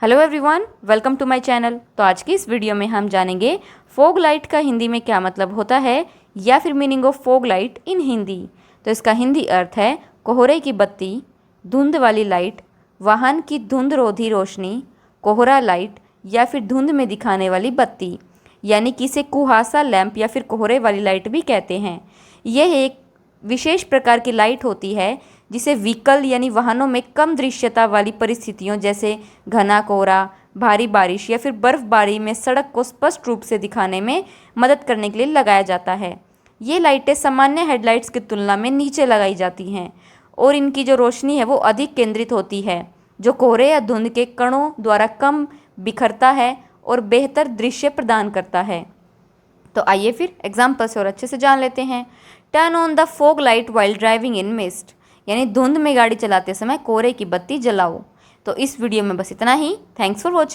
Hello everyone, welcome to my channel. तो आज की इस वीडियो में हम जानेंगे फॉग लाइट का हिंदी में क्या मतलब होता है या फिर meaning of fog light in Hindi. तो इसका हिंदी अर्थ है कोहरे की बत्ती, धुंध वाली लाइट, वाहन की धुंध रोधी रोशनी, कोहरा लाइट या फिर धुंध में दिखाने वाली बत्ती, यानी कि इसे कुहासा लैंप या फिर कोहरे वाली लाइट भी कहते हैं। यह एक विशेष प्रकार की लाइट होती है जिसे व्हीकल यानी वाहनों में कम दृश्यता वाली परिस्थितियों जैसे घना कोहरा, भारी बारिश या फिर बर्फबारी में सड़क को स्पष्ट रूप से दिखाने में मदद करने के लिए लगाया जाता है। ये लाइटें सामान्य हेडलाइट्स की तुलना में नीचे लगाई जाती हैं और इनकी जो रोशनी है वो अधिक केंद्रित होती है, जो कोहरे या धुंध के कणों द्वारा कम बिखरता है और बेहतर दृश्य प्रदान करता है। तो आइए फिर एग्जाम्पल से और अच्छे से जान लेते हैं। Turn on the fog light while driving in mist, यानी धुंध में गाड़ी चलाते समय कोहरे की बत्ती जलाओ। तो इस वीडियो में बस इतना ही। Thanks for watching.